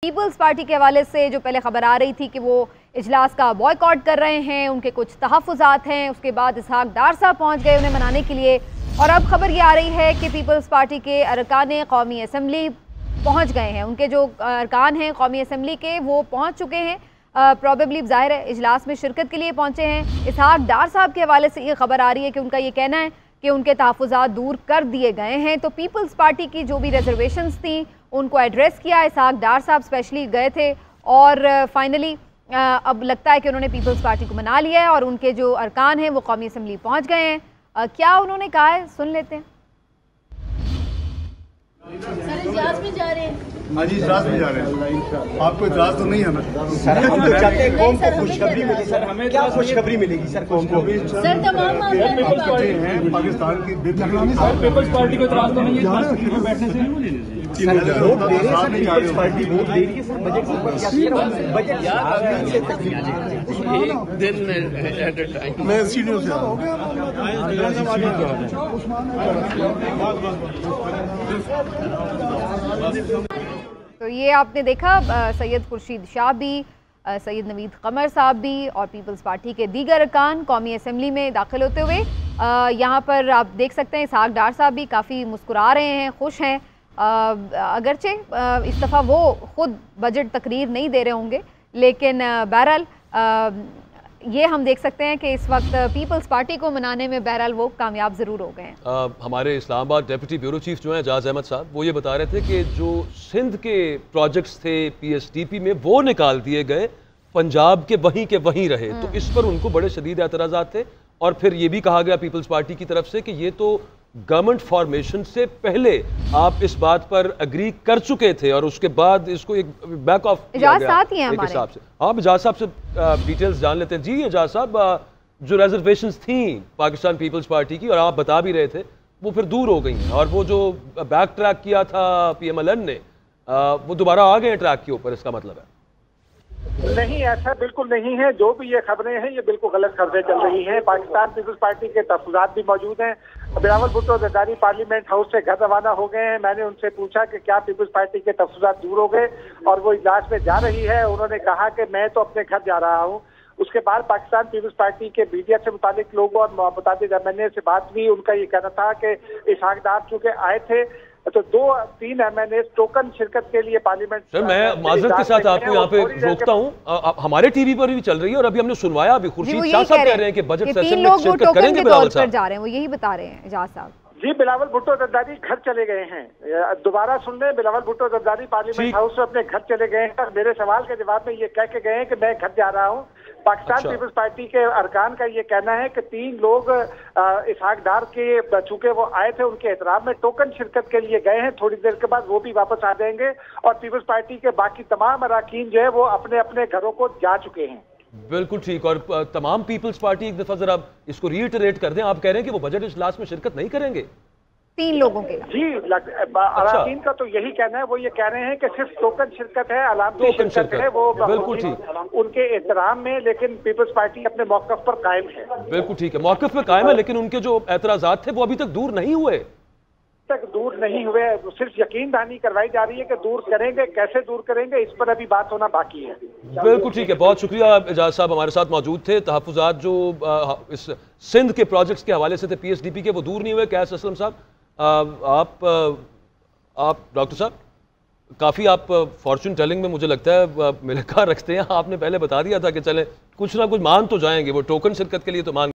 Peoples party के हवाले से जो पहले खबर आ रही थी कि वो इजलास का बॉयकॉट कर रहे हैं, उनके कुछ तहफ़्फ़ुज़ात हैं, उसके बाद इसहाक डार साहब पहुँच गए उन्हें मनाने के लिए। और अब खबर ये आ रही है कि पीपल्स पार्टी के अरकान कौमी असम्बली पहुँच गए हैं। उनके जो अरकान हैं कौमी असम्बली के वो पहुँच चुके हैं, प्रॉबेबली ज़ाहिर है इजलास में शिरकत के लिए पहुँचे हैं। इसहाक डार साहब के हवाले से ये खबर आ रही है कि उनका ये कहना है कि उनके तहफ़्फ़ुज़ात दूर कर दिए गए हैं। तो पीपल्स पार्टी की जो भी रिजर्वेशंस थी उनको एड्रेस किया। इसहाक डार साहब स्पेशली गए थे और फाइनली अब लगता है कि उन्होंने पीपल्स पार्टी को मना लिया है और उनके जो अरकान हैं वो कौमी असम्बली पहुंच गए हैं। क्या उन्होंने कहा है सुन लेते हैं। सर इजलास में जा रहे हैं। हाँ जी, इजलास में जा रहे हैं। आपको इतराज तो नहीं है ना? सर हम तो चाहते हैं कौम को खुशखबरी मिली। सर हमें क्या खुशखबरी मिलेगी सर कौम को? सर तमाम मामले हैं पाकिस्तान की पीपल्स पार्टी को इतराज तो नहीं है बैठने से नहीं लेने वोट दे रहे हैं सर, पीपल्स पार्टी वोट दे रही है सर। बजट बजट एक दिन एट अ टाइम। मैं सीढ़ियों से तो ये आपने देखा सैयद खुर्शीद शाह भी, सैयद नवीद कमर साहब भी और पीपल्स पार्टी के दीगर अरकान कौमी असम्बली में दाखिल होते हुए यहाँ पर आप देख सकते हैं इसहाक डार साहब भी काफ़ी मुस्कुरा रहे हैं, खुश हैं। अगरचे इस दफ़ा वो खुद बजट तकरीर नहीं दे रहे होंगे, लेकिन बहरहाल ये हम देख सकते हैं कि इस वक्त पीपल्स पार्टी को मनाने में बहरहाल वो कामयाब ज़रूर हो गए हैं। हमारे इस्लामाबाद डेप्यूटी ब्यूरो चीफ जो हैं एजाज अहमद साहब, वो ये बता रहे थे कि जो सिंध के प्रोजेक्ट्स थे PSDP में वो निकाल दिए गए, पंजाब के वहीं रहे। तो इस पर उनको बड़े शदीद एतराज़ात थे और फिर ये भी कहा गया पीपल्स पार्टी की तरफ से कि ये तो गवर्नमेंट फॉर्मेशन से पहले आप इस बात पर एग्री कर चुके थे और उसके बाद इसको एक बैक ऑफ किया गया एक हिसाब से। आप एजाज साहब से डिटेल्स जान लेते हैं। जी एजाज साहब, जो रिजर्वेशंस थी पाकिस्तान पीपल्स पार्टी की और आप बता भी रहे थे वो फिर दूर हो गई हैं और वो जो बैक ट्रैक किया था PMLN ने वो दोबारा आ गए ट्रैक के ऊपर, इसका मतलब है? नहीं, ऐसा बिल्कुल नहीं है। जो भी ये खबरें हैं ये बिल्कुल गलत खबरें चल रही हैं। पाकिस्तान पीपल्स पार्टी के तहफ़्फ़ुज़ात भी मौजूद हैं। बिलावल भुट्टो जरदारी पार्लियामेंट हाउस से घर रवाना हो गए हैं। मैंने उनसे पूछा कि क्या पीपल्स पार्टी के तहफ़्फ़ुज़ात दूर हो गए और वो इजलास में जा रही है। उन्होंने कहा कि मैं तो अपने घर जा रहा हूँ। उसके बाद पाकिस्तान पीपल्स पार्टी के मीडिया से मुतालिक लोगों और मुताबिक MNA से बात हुई। उनका ये कहना था कि इसहाक डार चूंकि आए थे तो 2-3 MNA टोकन शिरकत के लिए पार्लियामेंट। सर मैं माजरत के साथ आपको यहाँ पे रोकता हूँ, हमारे टीवी पर भी चल रही है और अभी हमने सुनवाया भी, खुर्शीद शाह साहब कह रहे हैं कि बजट सेशन में शिरकत करेंगे बिलावल साहब। जा रहे हैं वो यही बता रहे हैं एजाज साहब। जी, बिलावल भुट्टो जरदारी घर चले गए हैं। दोबारा सुन लें, बिलावल भुट्टो जरदारी पार्लियामेंट हाउस से अपने घर चले गए हैं और मेरे सवाल के जवाब में ये कह के गए हैं कि मैं घर जा रहा हूँ। पाकिस्तान पीपल्स पार्टी के अरकान का ये कहना है कि 3 लोग इसहाक डार के चूंकि वो आए थे उनके एहतराम में टोकन शिरकत के लिए गए हैं। थोड़ी देर के बाद वो भी वापस आ जाएंगे और पीपल्स पार्टी के बाकी तमाम अरकान जो है वो अपने अपने घरों को जा चुके हैं। बिल्कुल ठीक। और तमाम पीपल्स पार्टी एक दफा जरा इसको रीइटरेट कर दें, आप कह रहे हैं कि वो बजट इजलास में शिरकत नहीं करेंगे 3 लोगों के? जी, अरकान का तो यही कहना है। वो ये कह रहे हैं कि सिर्फ टोकन शिरकत है, अलामती शिरकत है, वो बिल्कुल ठीक उनके एहतराम में, लेकिन पीपल्स पार्टी अपने मौक़िफ़ पर कायम है। बिल्कुल ठीक है, मौक़िफ़ पर कायम है, लेकिन उनके जो एतराज़ात थे वो अभी तक दूर नहीं हुए। दूर नहीं हुए, सिर्फ यकीन दहानी करवाई जा रही है कि दूर करेंगे, कैसे दूर करेंगे इस पर अभी बात होना बाकी है। बिल्कुल ठीक है, बहुत शुक्रिया। एजाज साहब हमारे साथ मौजूद थे। तहफ़्फ़ुज़ात जो इस सिंध के प्रोजेक्ट्स के हवाले से थे PSDP के, वो दूर नहीं हुए। कैस असलम साहब, आप डॉक्टर साहब काफ़ी आप फॉर्चून टेलिंग में मुझे लगता है मिलकर रखते हैं। आपने पहले बता दिया था कि चले कुछ ना कुछ मान तो जाएंगे, वो टोकन शिरकत के लिए तो मान